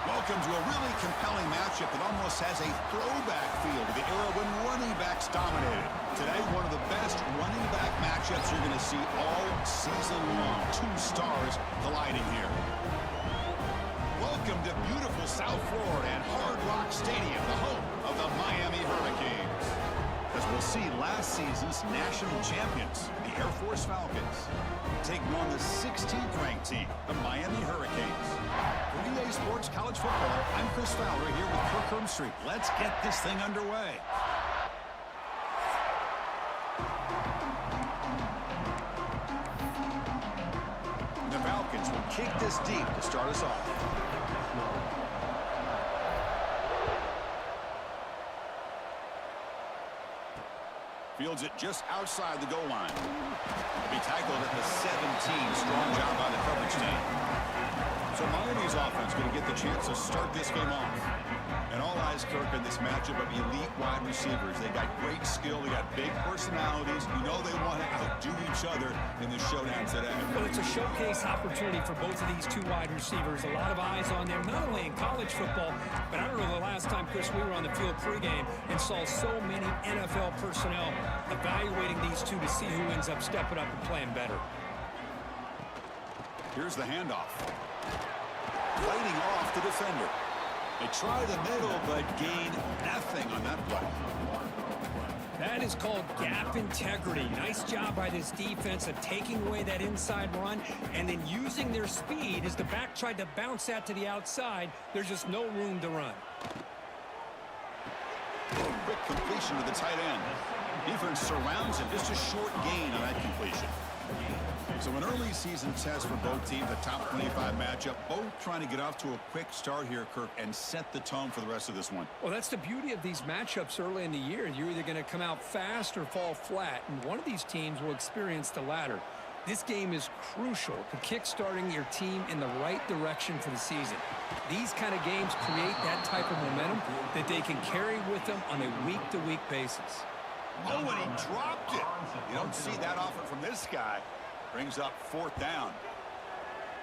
Welcome to a really compelling matchup that almost has a throwback feel to the era when running backs dominated. Today, one of the best running back matchups you're going to see all season long. Two stars colliding here. Welcome to beautiful South Florida and Hard Rock Stadium, the home of the Miami Hurricanes. As we'll see, last season's national champions, the Air Force Falcons, taking on the 16th ranked team, the Miami Hurricanes. For EA Sports College Football, I'm Chris Fowler here with Kirk Herbstreit. Let's get this thing underway. The Falcons will kick this deep to start us off. Fields it just outside the goal line. He'll be tackled at the 17. Strong job by the coverage team. So Miami's offense going to get the chance to start this game off. And all eyes, Kirk, in this matchup of elite wide receivers. They got great skill. They got big personalities. You know they want to outdo each other in this showdown today. Well, it's a showcase opportunity for both of these two wide receivers. A lot of eyes on them, not only in college football, but I don't know the last time, Chris, we were on the field pregame and saw so many NFL personnel evaluating these two to see who ends up stepping up and playing better. Here's the handoff. Fighting off the defender. They try the middle, but gain nothing on that play. That is called gap integrity. Nice job by this defense of taking away that inside run and then using their speed as the back tried to bounce that to the outside. There's just no room to run. Quick completion to the tight end. Defense surrounds him. Just a short gain on that completion. So an early season test for both teams, a top 25 matchup. Both trying to get off to a quick start here, Kirk, and set the tone for the rest of this one. Well, that's the beauty of these matchups early in the year. You're either going to come out fast or fall flat, and one of these teams will experience the latter. This game is crucial to kick-starting your team in the right direction for the season. These kind of games create that type of momentum that they can carry with them on a week-to-week basis. Oh, and he dropped it. You don't see that often from this guy. Brings up fourth down.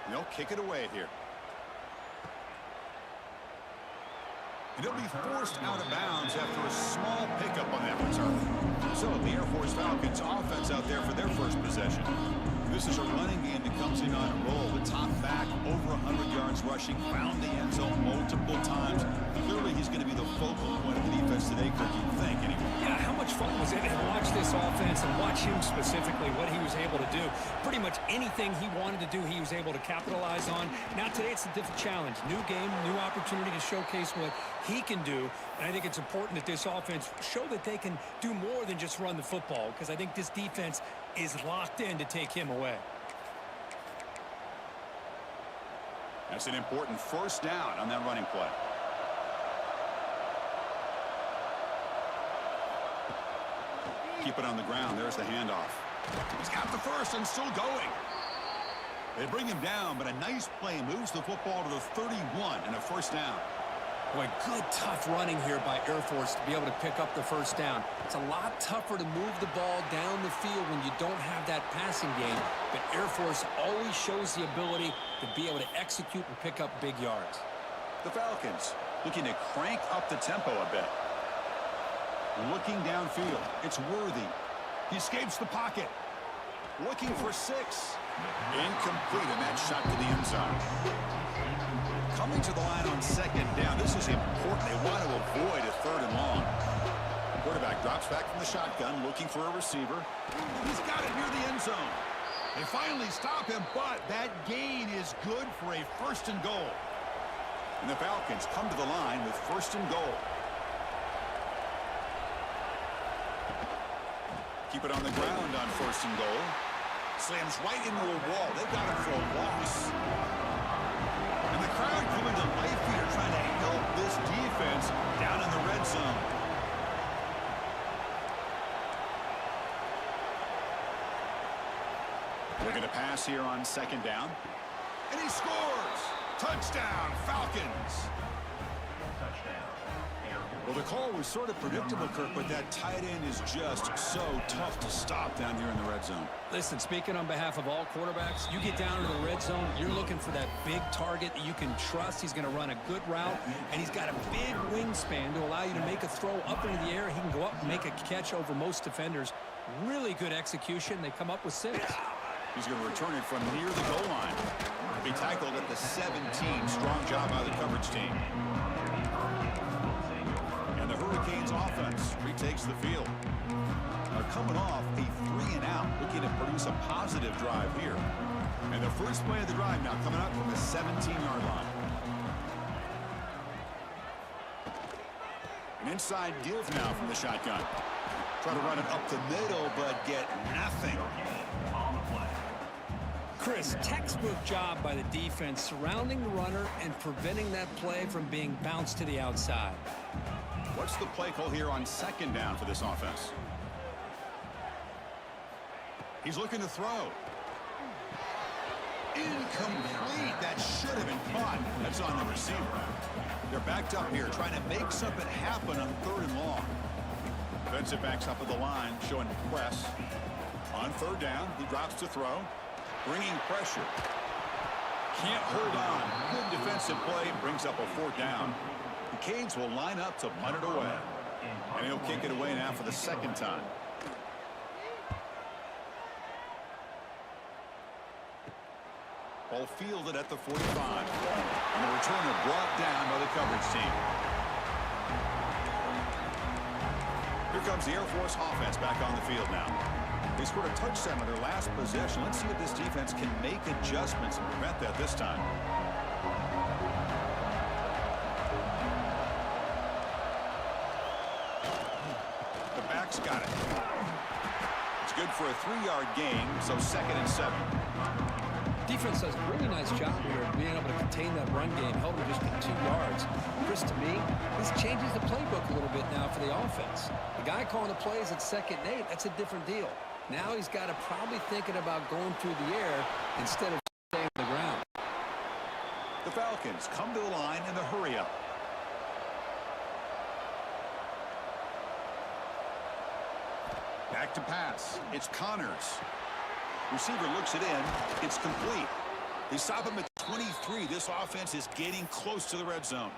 And they'll kick it away here. And he'll be forced out of bounds after a small pickup on that return. So the Air Force Falcons offense out there for their first possession. This is a running game that comes in on a roll. The top back, over 100 yards rushing, found the end zone multiple times. Clearly, he's going to be the focal point of the defense today, Kirk, you think, anyway. Yeah, how much fun was it to watch this offense and watch him specifically, what he was able to do. Pretty much anything he wanted to do, he was able to capitalize on. Now, today, it's a different challenge. New game, new opportunity to showcase what he can do. And I think it's important that this offense show that they can do more than just run the football, because I think this defense is locked in to take him away. That's an important first down on that running play. Keep it on the ground. There's the handoff. He's got the first and still going. They bring him down, but a nice play moves the football to the 31 and a first down. Boy, good tough running here by Air Force to be able to pick up the first down. It's a lot tougher to move the ball down the field when you don't have that passing game, but Air Force always shows the ability to be able to execute and pick up big yards. The Falcons looking to crank up the tempo a bit. Looking downfield. It's Worthy. He escapes the pocket. Looking for 6. Incomplete, and that shot to the end zone. Coming to the line on second down. This is important. They want to avoid a third and long. Quarterback drops back from the shotgun, looking for a receiver. He's got it near the end zone. They finally stop him, but that gain is good for a first and goal. And the Falcons come to the line with first and goal. Keep it on the ground on first and goal. Slams right into a wall. They got him for a loss. And the crowd coming to life here, trying to help this defense down in the red zone. They're going to pass here on second down. And he scores! Touchdown, Falcons! Well, the call was sort of predictable, Kirk, but that tight end is just so tough to stop down here in the red zone. Listen, speaking on behalf of all quarterbacks, you get down to the red zone, you're looking for that big target that you can trust. He's going to run a good route, and he's got a big wingspan to allow you to make a throw up into the air. He can go up and make a catch over most defenders. Really good execution. They come up with 6. He's going to return it from near the goal line. Be tackled at the 17. Strong job by the coverage team. And the Hurricanes offense retakes the field. They're coming off a 3-and-out, looking to produce a positive drive here. And the first play of the drive now coming up from the 17-yard line. An inside give now from the shotgun. Trying to run it up the middle, but get nothing. Chris, textbook job by the defense surrounding the runner and preventing that play from being bounced to the outside. What's the play call here on 2nd down for this offense? He's looking to throw. Incomplete. That should have been caught. That's on the receiver. They're backed up here, trying to make something happen on 3rd and long. Defensive backs up at the line, showing press. On 3rd down, he drops to throw. Bringing pressure. Can't hold on. Good defensive play. Brings up a 4th down. The Canes will line up to punt it away. And he'll kick it away now for the 2nd time. Ball fielded at the 45. And the returner brought down by the coverage team. Here comes the Air Force offense back on the field now. They scored a touchdown on their last possession. Let's see if this defense can make adjustments and prevent that this time. The back's got it. It's good for a 3-yard gain, so 2nd and 7. Defense does a really nice job here of being able to contain that run game, held him just to 2 yards. Chris, to me, this changes the playbook a little bit now for the offense. The guy calling the plays at 2nd and 8, that's a different deal. Now he's got to probably thinking about going through the air instead of staying on the ground. The Falcons come to the line in the hurry-up. Back to pass. It's Connors. Receiver looks it in. It's complete. They stop him at 23. This offense is getting close to the red zone.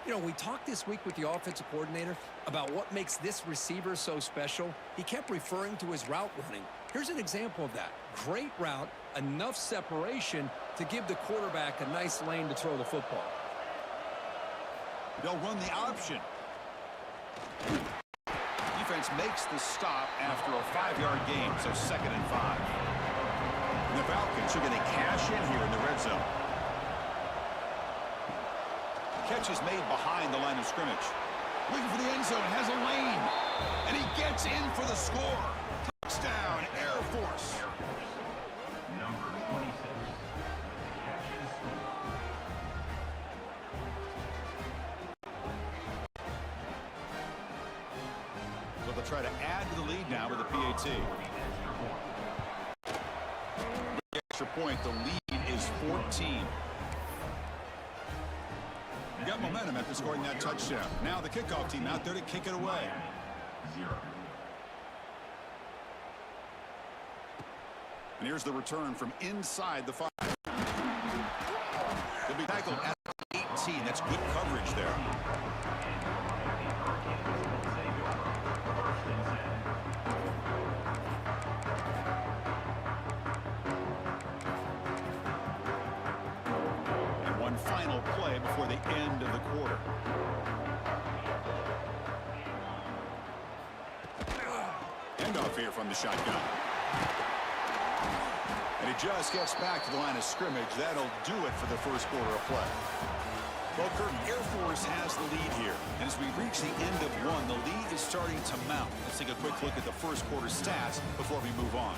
You know, we talked this week with the offensive coordinator about what makes this receiver so special. He kept referring to his route running. Here's an example of that. Great route, enough separation to give the quarterback a nice lane to throw the football. They'll run the option. Defense makes the stop after a 5-yard gain, so 2nd and 5. And the Falcons are going to cash in here in the red zone. Catch is made behind the line of scrimmage. Looking for the end zone, has a lane. And he gets in for the score. Touchdown, Air Force. Number 26. So they'll try to add to the lead now with a PAT. The extra point, the lead is 14. Got momentum after scoring that touchdown. Now the kickoff team out there to kick it away. 0. And here's the return from inside the 5. They'll be tackled at 18. That's good coverage there. And one final play before the end of the quarter. Handoff here from the shotgun. And he just gets back to the line of scrimmage. That'll do it for the first quarter of play. Well, Kirk, Air Force has the lead here. And as we reach the end of one, the lead is starting to mount. Let's take a quick look at the first quarter stats before we move on.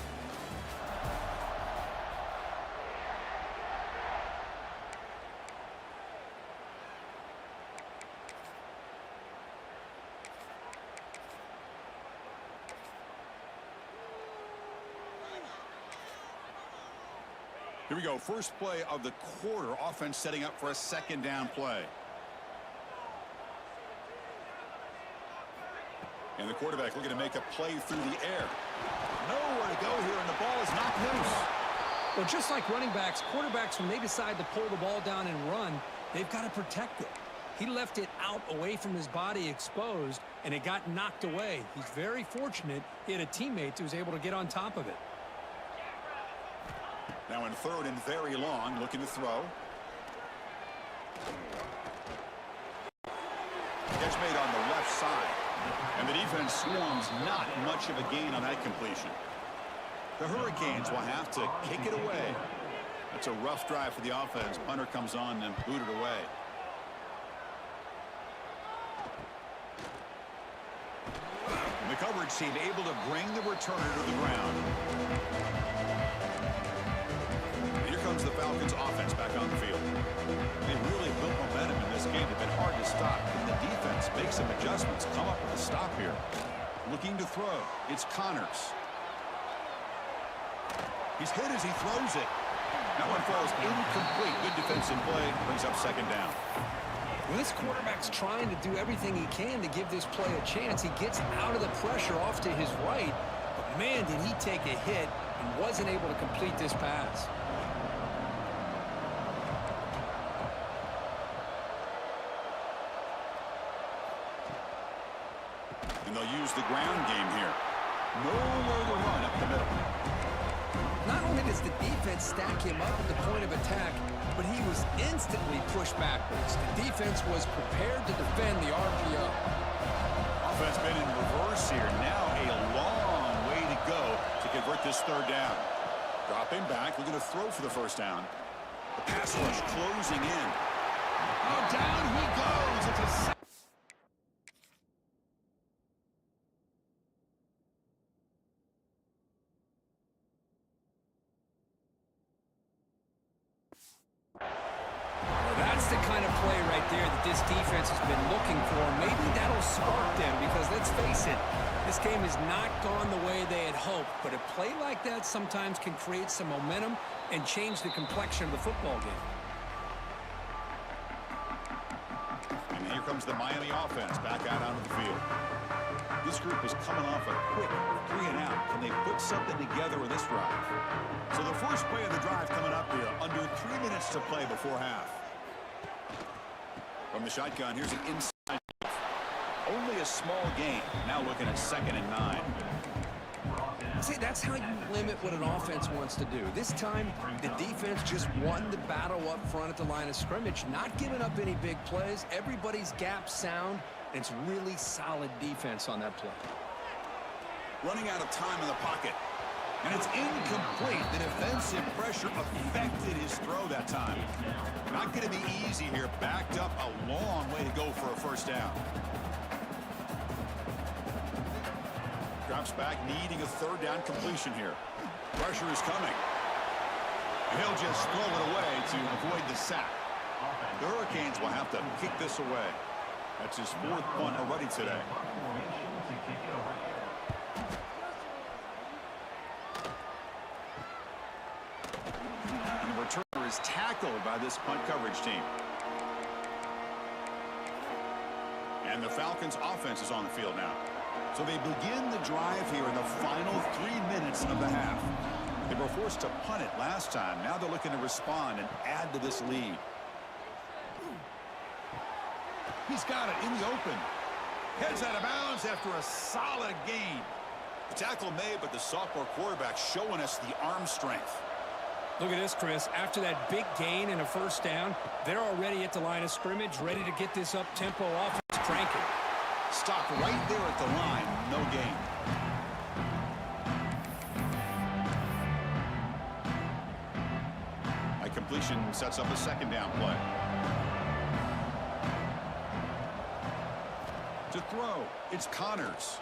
Here we go. First play of the quarter. Offense setting up for a second down play. And the quarterback looking to make a play through the air. Nowhere to go here, and the ball is knocked loose. Well, just like running backs, quarterbacks, when they decide to pull the ball down and run, they've got to protect it. He left it out away from his body exposed, and it got knocked away. He's very fortunate he had a teammate who was able to get on top of it. Now in third and very long, looking to throw. Catch made on the left side. And the defense swarms not much of a gain on that completion. The Hurricanes will have to kick it away. That's a rough drive for the offense. Punter comes on and booted away. The coverage team able to bring the returner to the ground. Here comes the Falcons offense back on the field. They really built momentum in this game. They've been hard to stop. And the defense makes some adjustments. Come up with a stop here. Looking to throw. It's Connors. He's hit as he throws it. That one falls incomplete. Good defensive play. Brings up second down. Well, this quarterback's trying to do everything he can to give this play a chance. He gets out of the pressure off to his right. But, man, did he take a hit and wasn't able to complete this pass. And they'll use the ground game here. Nowhere to run up the middle. Not only does the defense stack him up at the point of attack, but he was instantly pushed backwards. The defense was prepared to defend the RPO. Offense been in reverse here. Now a long way to go to convert this third down. Dropping back, looking to throw for the first down. The pass rush closing in. Oh, down he goes. It's a... That's the kind of play right there that this defense has been looking for. Maybe that'll spark them because, let's face it, this game has not gone the way they had hoped. But a play like that sometimes can create some momentum and change the complexion of the football game. And here comes the Miami offense back out onto the field. This group is coming off a quick 3 and out. Can they put something together with this drive? So the first play of the drive coming up here. Under 3 minutes to play before half. From the shotgun, here's an inside. Only a small gain. Now looking at 2nd and 9. See, that's how you limit what an offense wants to do. This time, the defense just won the battle up front at the line of scrimmage, not giving up any big plays. Everybody's gap sound. It's really solid defense on that play. Running out of time in the pocket. And it's incomplete. The defensive pressure affected his throw that time. Not going to be easy here. Backed up a long way to go for a first down. Drops back, needing a third down completion here. Pressure is coming. He'll just throw it away to avoid the sack. The Hurricanes will have to kick this away. That's his 4th punt already today. And the returner is tackled by this punt coverage team. And the Falcons offense is on the field now. So they begin the drive here in the final 3 minutes of the half. They were forced to punt it last time. Now they're looking to respond and add to this lead. He's got it in the open. Heads out of bounds after a solid gain. The tackle made, but the sophomore quarterback showing us the arm strength. Look at this, Chris. After that big gain and a first down, they're already at the line of scrimmage, ready to get this up-tempo offense cranking. Stop right there at the line. No gain. A completion sets up a 2nd down play. To throw, it's Connors.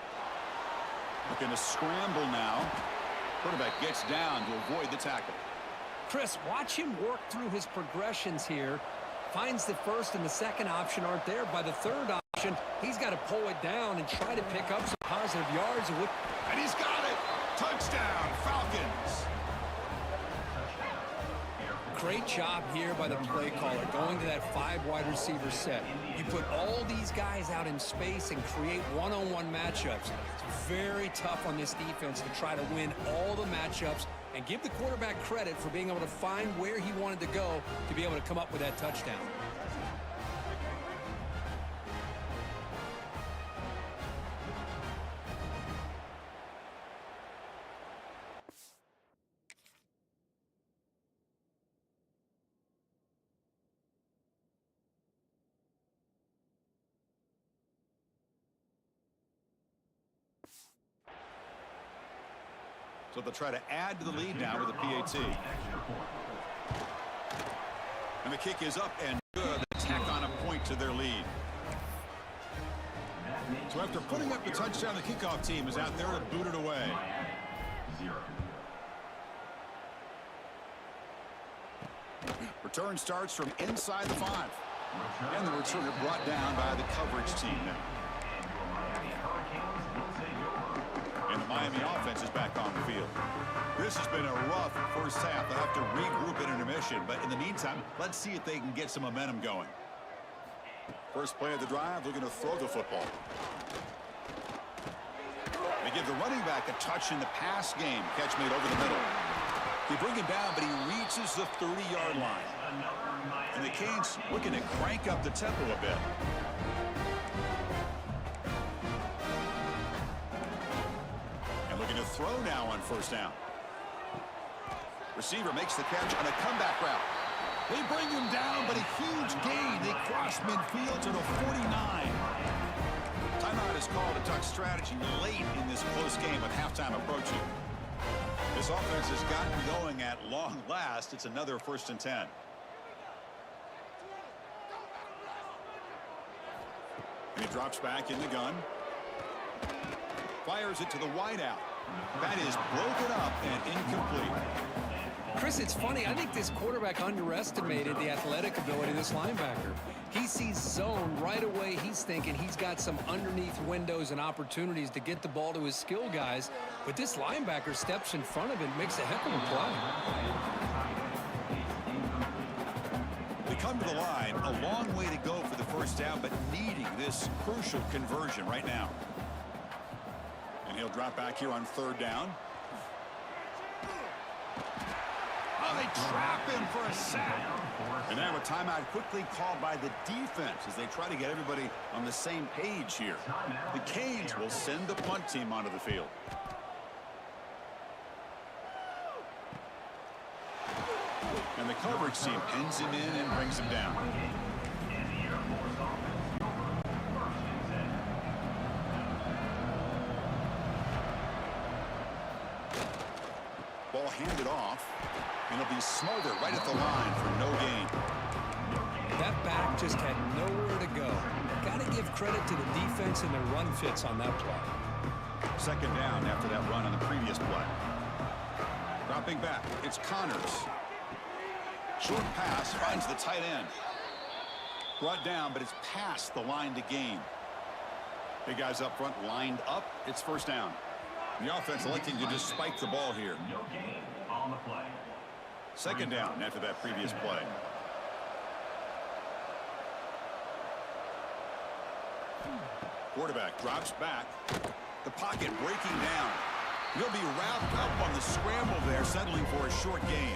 Looking to scramble now. Quarterback gets down to avoid the tackle. Chris, watch him work through his progressions here. Finds the first and the second option aren't there. By the third option, he's got to pull it down and try to pick up some positive yards. And he's got it! Touchdown, Falcons! Great job here by the play caller, going to that 5 wide receiver set. You put all these guys out in space and create one-on-one matchups. It's very tough on this defense to try to win all the matchups and give the quarterback credit for being able to find where he wanted to go to be able to come up with that touchdown. So they'll try to add to the lead now with a PAT. And the kick is up and good. They tack on a point to their lead. So after putting up the touchdown, the kickoff team is out there to boot it away. 0. Return starts from inside the 5. And the returner brought down by the coverage team now. And the Miami offense is back on the field. This has been a rough first half. They'll have to regroup at intermission, but in the meantime, let's see if they can get some momentum going. First play of the drive, looking to throw the football. They give the running back a touch in the pass game. Catch made over the middle. They bring him down, but he reaches the 30-yard line. And the Canes looking to crank up the tempo a bit. Looking to throw now on first down. Receiver makes the catch on a comeback route. They bring him down, but a huge gain. They cross midfield to the 49. Timeout is called to talk strategy late in this close game with halftime approaching. This offense has gotten going at long last. It's another 1st and 10. And he drops back in the gun. Fires it to the wideout. That is broken up and incomplete. Chris, it's funny. I think this quarterback underestimated the athletic ability of this linebacker. He sees zone right away. He's thinking he's got some underneath windows and opportunities to get the ball to his skill guys. But this linebacker steps in front of him, makes a heck of a play. They come to the line. A long way to go for the first down, but needing this crucial conversion right now. He'll drop back here on 3rd down. Oh, they trap him for a sack. And now a timeout quickly called by the defense as they try to get everybody on the same page here. The Canes will send the punt team onto the field. And the coverage team pins him in and brings him down. Ball handed off, and it'll be Smolder right at the line for no gain. That back just had nowhere to go. Got to give credit to the defense and their run fits on that play. 2nd down after that run on the previous play. Dropping back, it's Connors. Short pass finds the tight end. Brought down, but it's past the line to gain. Big guys up front lined up. It's 1st down. The offense electing to just spike the ball here. No gain on the play. 2nd down after that previous play. Quarterback drops back. The pocket breaking down. He'll be wrapped up on the scramble there, settling for a short gain.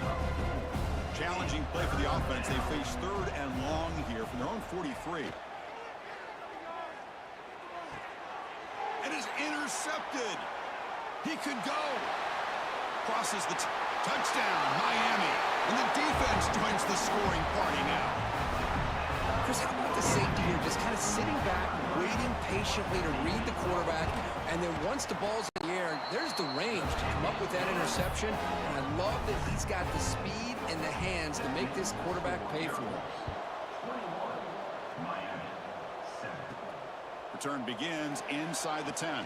Challenging play for the offense. They face 3rd and long here from their own 43. And is intercepted. He could go. Crosses the touchdown, Miami. And the defense joins the scoring party now. Chris, how about the safety here? Just kind of sitting back, waiting patiently to read the quarterback. And then once the ball's in the air, there's the range to come up with that interception. And I love that he's got the speed and the hands to make this quarterback pay for it. Return begins inside the 10.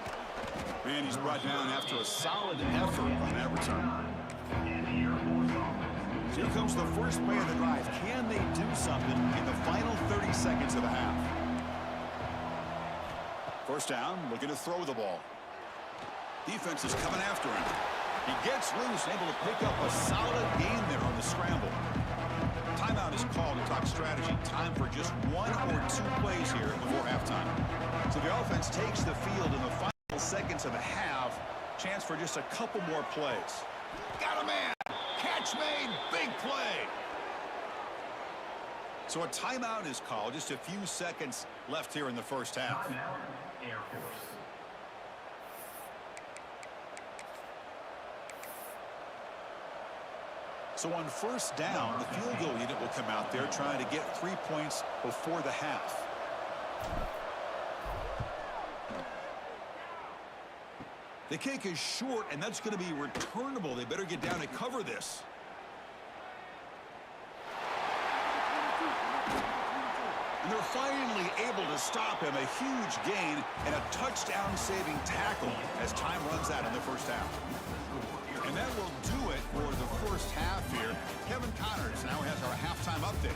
And he's brought down after a solid effort on that return. So here comes the first play of the drive. Can they do something in the final 30 seconds of the half? 1st down, looking to throw the ball. Defense is coming after him. He gets loose, able to pick up a solid gain there on the scramble. is called to talk strategy. Time for just 1 or 2 plays here before halftime. So the offense takes the field in the final seconds of the half. Chance for just a couple more plays. Got a man. Catch made. Big play. So a timeout is called. Just a few seconds left here in the first half. Timeout, Air Force. So on first down, the field goal unit will come out there trying to get 3 points before the half. The kick is short, and that's going to be returnable. They better get down and cover this. And they're finally able to stop him. A huge gain and a touchdown-saving tackle as time runs out in the first half. And that will do it for the first half here. Kevin Connors now has our halftime update.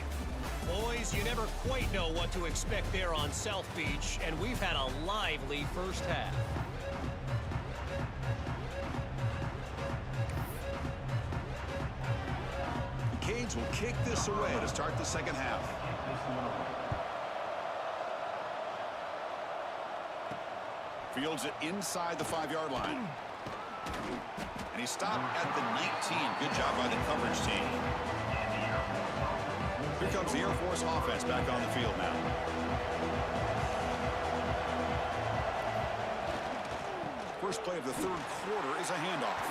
Boys, you never quite know what to expect there on South Beach, and we've had a lively first half. The Canes will kick this away to start the second half. Fields it inside the 5-yard line. And he stopped at the 19. Good job by the coverage team. Here comes the Air Force offense back on the field now. First play of the third quarter is a handoff.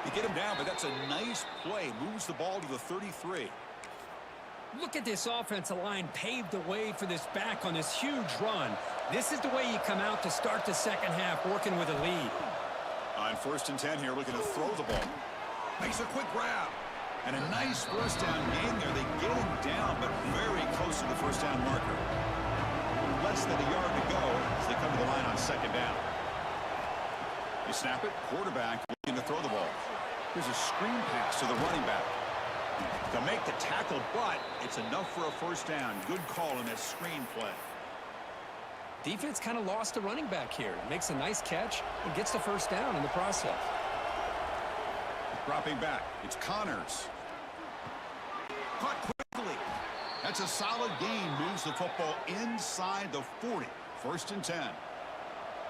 You get him down, but that's a nice play. Moves the ball to the 33. Look at this offensive line paved the way for this back on this huge run. This is the way you come out to start the second half, working with a lead. On first and 10 here, looking to throw the ball. Makes a quick grab. And a nice first down gain there. They get him down, but very close to the first down marker. Less than a yard to go as they come to the line on second down. You snap it, quarterback looking to throw the ball. Here's a screen pass to the running back. To make the tackle, but it's enough for a first down. Good call in that screen play. Defense kind of lost the running back here. Makes a nice catch and gets the first down in the process. Dropping back, it's Connors. Caught quickly. That's a solid gain. Moves the football inside the 40. First and 10.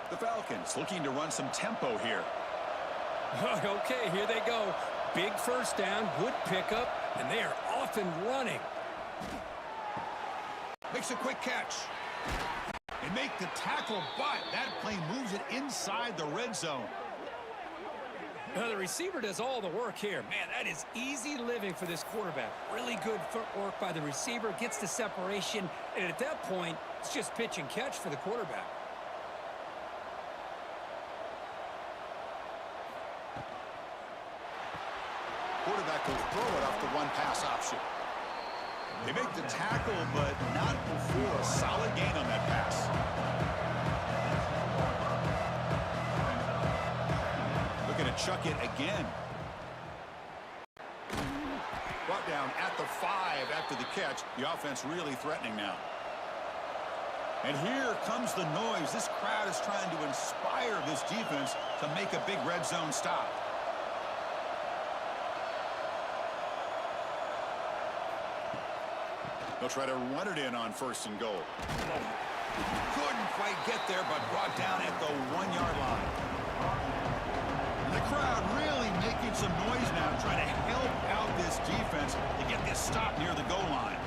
The Falcons looking to run some tempo here. Okay, here they go. Big first down, good pickup, and they are off and running. Makes a quick catch. They make the tackle, but that play moves it inside the red zone. Now, the receiver does all the work here. Man, that is easy living for this quarterback. Really good footwork by the receiver, gets the separation, and at that point, it's just pitch and catch for the quarterback. Quarterback will throw it off the one-pass option. They make the tackle, but not before a solid gain on that pass. Looking to chuck it again. Brought down at the 5 after the catch. The offense really threatening now. And here comes the noise. This crowd is trying to inspire this defense to make a big red zone stop. They'll try to run it in on first and goal. Couldn't quite get there, but brought down at the 1-yard line. And the crowd really making some noise now, trying to help out this defense to get this stop near the goal line.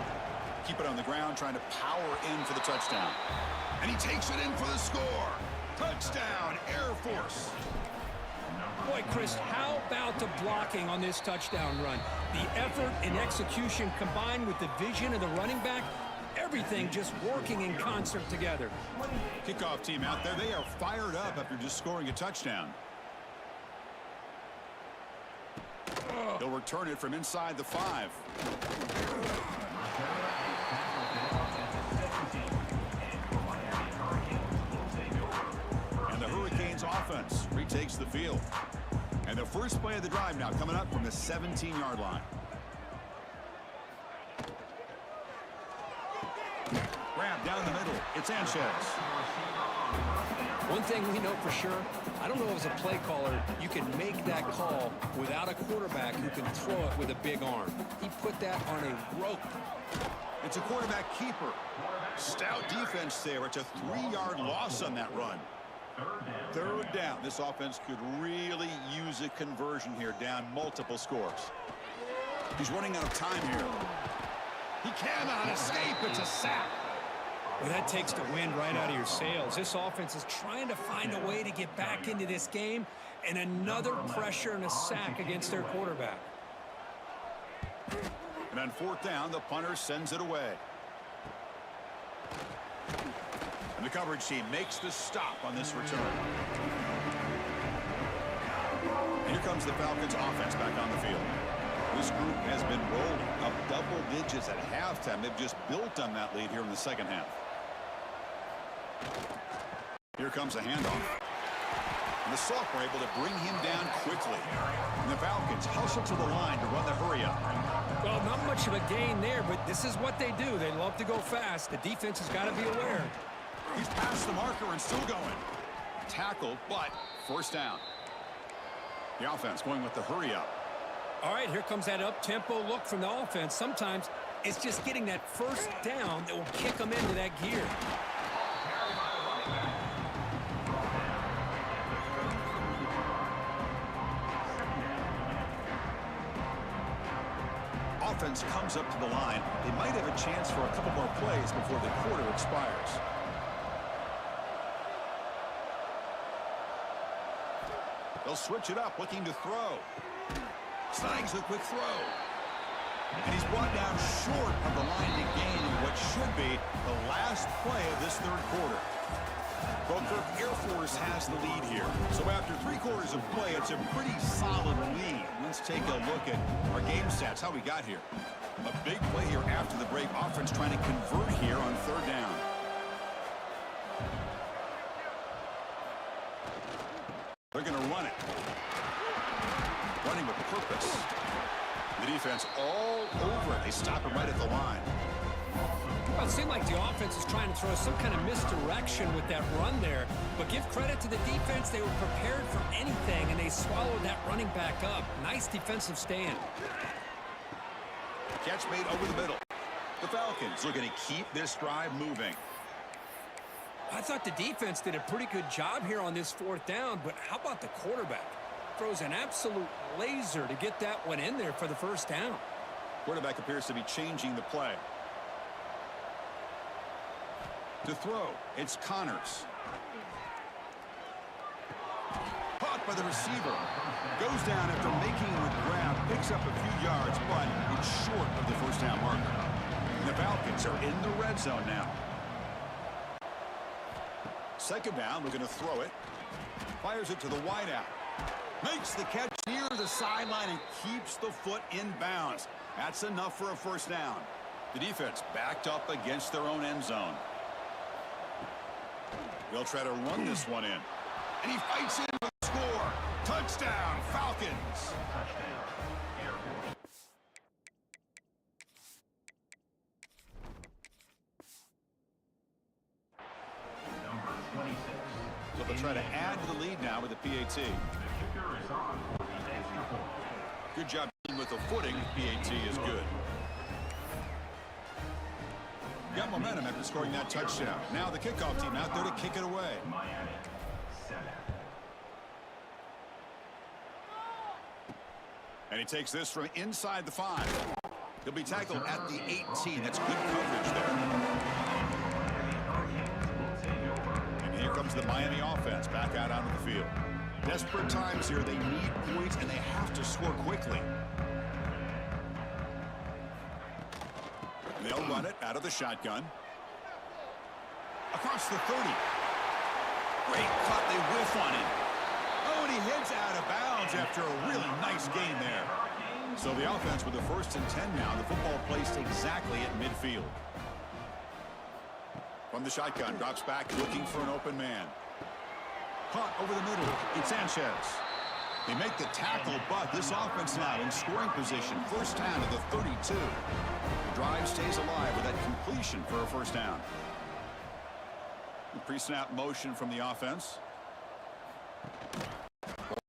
Keep it on the ground, trying to power in for the touchdown. And he takes it in for the score. Touchdown, Air Force. Boy, Chris, how about the blocking on this touchdown run? The effort and execution combined with the vision of the running back, everything just working in concert together. Kickoff team out there, they are fired up after just scoring a touchdown. They'll return it from inside the 5. And the Hurricanes offense retakes the field. And the first play of the drive now coming up from the 17-yard line. Grab down the middle. It's Sanchez. One thing we know for sure, I don't know as a play caller, you can make that call without a quarterback who can throw it with a big arm. He put that on a rope. It's a quarterback keeper. Stout defense there. It's a 3-yard loss on that run. Third down. This offense could really use a conversion here, down multiple scores. He's running out of time here. He cannot escape. It's a sack. Well, that takes the wind right out of your sails. This offense is trying to find a way to get back into this game, and another pressure and a sack against their quarterback. And on fourth down, the punter sends it away. And the coverage team makes the stop on this return. And here comes the Falcons offense back on the field. This group has been rolling up double digits at halftime. They've just built on that lead here in the second half. Here comes a handoff. And the sophomore able to bring him down quickly. And the Falcons hustle to the line to run the hurry up. Well, not much of a gain there, but this is what they do. They love to go fast. The defense has got to be aware. He's past the marker and still going. Tackled, but first down. The offense going with the hurry up. All right, here comes that up-tempo look from the offense. Sometimes it's just getting that first down that will kick them into that gear. Offense comes up to the line. They might have a chance for a couple more plays before the quarter expires. They'll switch it up, looking to throw. Snags a quick throw. And he's brought down short of the line to gain in what should be the last play of this third quarter. Well, Kirk, Air Force has the lead here. So after 3 quarters of play, it's a pretty solid lead. Let's take a look at our game stats, how we got here. A big play here after the break. Offense trying to convert here on third down. They're going to run it. Running with purpose. The defense all over it. They stop him right at the line. Well, it seemed like the offense is trying to throw some kind of misdirection with that run there. But give credit to the defense. They were prepared for anything, and they swallowed that running back up. Nice defensive stand. Catch made over the middle. The Falcons looking to keep this drive moving. I thought the defense did a pretty good job here on this fourth down, but how about the quarterback? Throws an absolute laser to get that one in there for the first down. Quarterback appears to be changing the play. To throw, it's Connors. Caught by the receiver. Goes down after making the grab, picks up a few yards, but it's short of the first down marker. And the Falcons are in the red zone now. Second down, looking to throw it. Fires it to the wideout. Makes the catch near the sideline and keeps the foot in bounds. That's enough for a first down. The defense backed up against their own end zone. They'll try to run this one in. And he fights in for the score. Touchdown, Falcons. So they'll try to add to the lead now with the PAT. Good job with the footing. PAT is good. Got momentum after scoring that touchdown. Now the kickoff team out there to kick it away. And he takes this from inside the 5. He'll be tackled at the 18. That's good coverage there. And here comes the Miami offense back out onto the field. Desperate times here. They need points, and they have to score quickly. They'll run it out of the shotgun. Across the 30. Great cut. They whiff on him. Oh, and he heads out of bounds after a really nice gain there. So the offense with the 1st and 10 now. The football placed exactly at midfield. From the shotgun, drops back looking for an open man. Caught over the middle. It's Sanchez. They make the tackle, but this offense now in scoring position. First down to the 32. The drive stays alive with that completion for a first down. Pre-snap motion from the offense.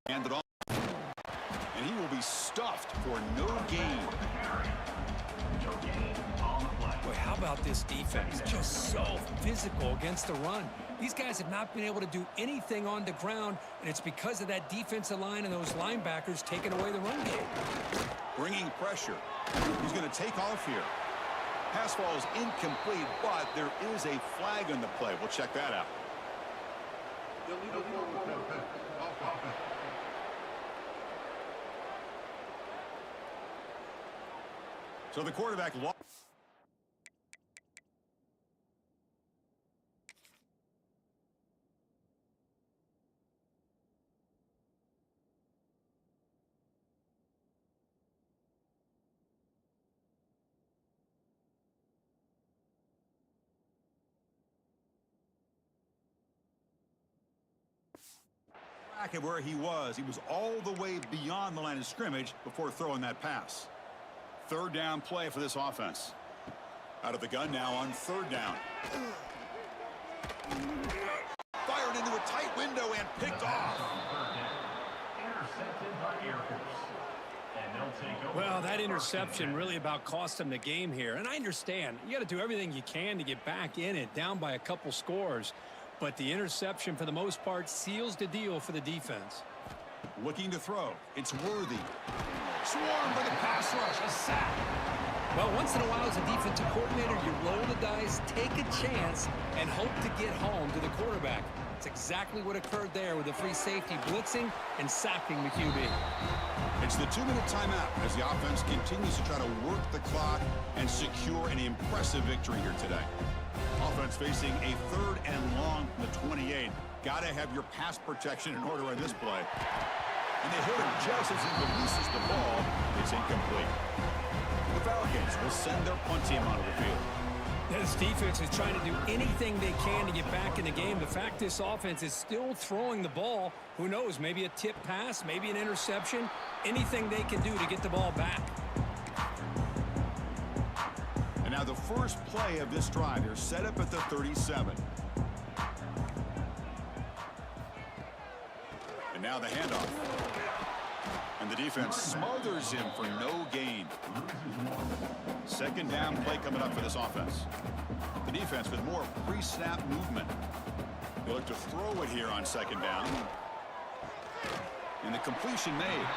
Hand it off. And he will be stuffed for no gain. Boy, how about this defense? Just so physical against the run. These guys have not been able to do anything on the ground, and it's because of that defensive line and those linebackers taking away the run game. Bringing pressure. He's going to take off here. Pass ball is incomplete, but there is a flag on the play. We'll check that out. So the quarterback lost. Back at where he was all the way beyond the line of scrimmage before throwing that pass. Third down play for this offense. Out of the gun now on third down. Fired into a tight window and picked off. Intercepted by Air Force. And they'll take over. Well, that interception really about cost them the game here. And I understand. You got to do everything you can to get back in it, down by a couple scores. But the interception, for the most part, seals the deal for the defense. Looking to throw. It's Worthy. Swarmed by the pass rush. A sack. Well, once in a while as a defensive coordinator, you roll the dice, take a chance, and hope to get home to the quarterback. It's exactly what occurred there with the free safety blitzing and sacking the QB. It's the 2-minute timeout as the offense continues to try to work the clock and secure an impressive victory here today. Offense facing a third and long from the 28. Got to have your pass protection in order on this play. And they hit him just as he releases the ball. It's incomplete. The Falcons will send their punt team onto the field. This defense is trying to do anything they can to get back in the game. The fact this offense is still throwing the ball, who knows, maybe a tip pass, maybe an interception, anything they can do to get the ball back. And now the first play of this drive, they're set up at the 37. And now the handoff. And the defense smothers him for no gain. Second down play coming up for this offense. The defense with more pre-snap movement. They look to throw it here on second down. And the completion made.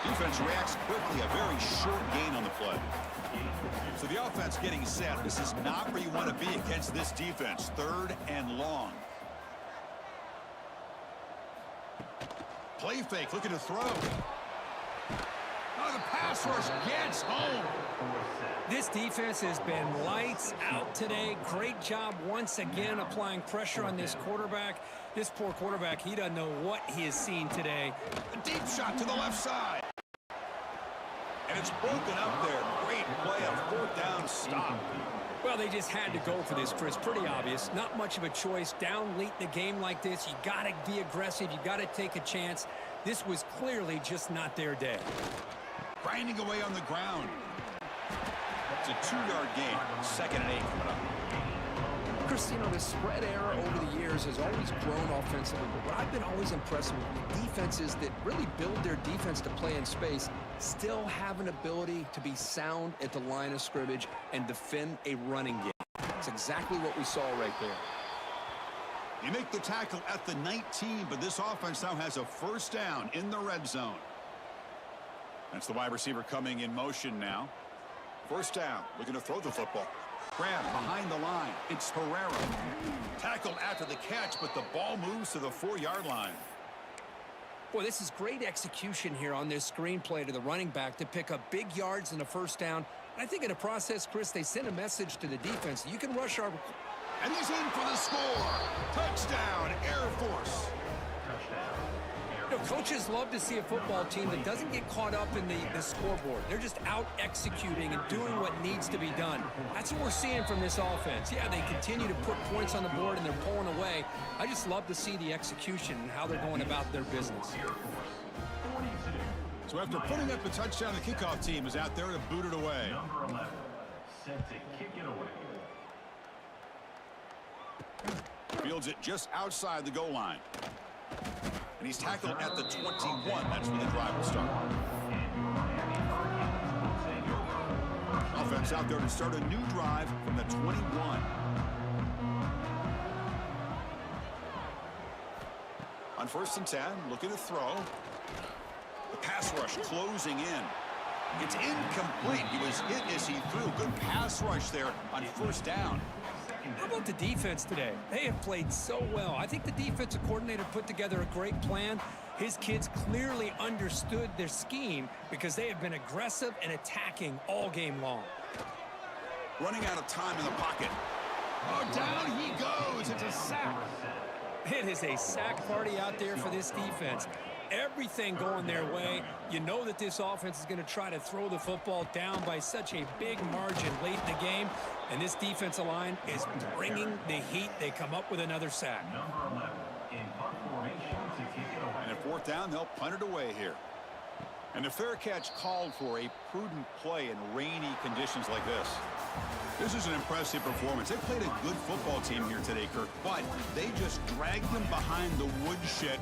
Defense reacts quickly, a very short gain on the play. So the offense getting set. This is not where you want to be against this defense. Third and long. Play fake, looking to throw. Oh, the pass rush gets home. This defense has been lights out today. Great job once again applying pressure on this quarterback. This poor quarterback, he doesn't know what he has seen today. A deep shot to the left side. And it's broken up there. Great play, a fourth down stop. Well, they just had to go for this, Chris. Pretty obvious. Not much of a choice. Down late in the game like this, you got to be aggressive. You got to take a chance. This was clearly just not their day. Grinding away on the ground. It's a 2-yard gain. 2nd and 8 coming up. Chris, you know, the spread era over the years has always grown offensively, but what I've been always impressed with defenses that really build their defense to play in space still have an ability to be sound at the line of scrimmage and defend a running game. That's exactly what we saw right there. You make the tackle at the 19, but this offense now has a first down in the red zone. That's the wide receiver coming in motion now. First down, looking to throw the football. Grab behind the line. It's Herrera. Tackled after the catch, but the ball moves to the 4-yard line. Boy, this is great execution here on this screen play to the running back to pick up big yards in the first down. And I think in the process, Chris, they sent a message to the defense. You can rush our... And he's in for the score. Touchdown, Air Force. You know, coaches love to see a football team that doesn't get caught up in the scoreboard. They're just out executing and doing what needs to be done. That's what we're seeing from this offense. Yeah, they continue to put points on the board and they're pulling away. I just love to see the execution and how they're going about their business. So after putting up the touchdown, the kickoff team is out there to boot it away. Number 11, set to kick it away. Fields it just outside the goal line. And he's tackled at the 21. That's where the drive will start. Offense out there to start a new drive from the 21. On 1st and 10, looking to throw. The pass rush closing in. It's incomplete. He was hit as he threw. Good pass rush there on 1st down. How about the defense today? They have played so well. I think the defensive coordinator put together a great plan. His kids clearly understood their scheme because they have been aggressive and attacking all game long. Running out of time in the pocket. Oh, down he goes. It's a sack. It is a sack party out there for this defense. Everything going their way. You know that this offense is going to try to throw the football down by such a big margin late in the game. And this defensive line is bringing the heat. They come up with another sack. Number 11 in punt formation to kick it away. And at 4th down, they'll punt it away here. And a fair catch called for a prudent play in rainy conditions like this. This is an impressive performance. They played a good football team here today, Kirk, but they just dragged them behind the woodshed.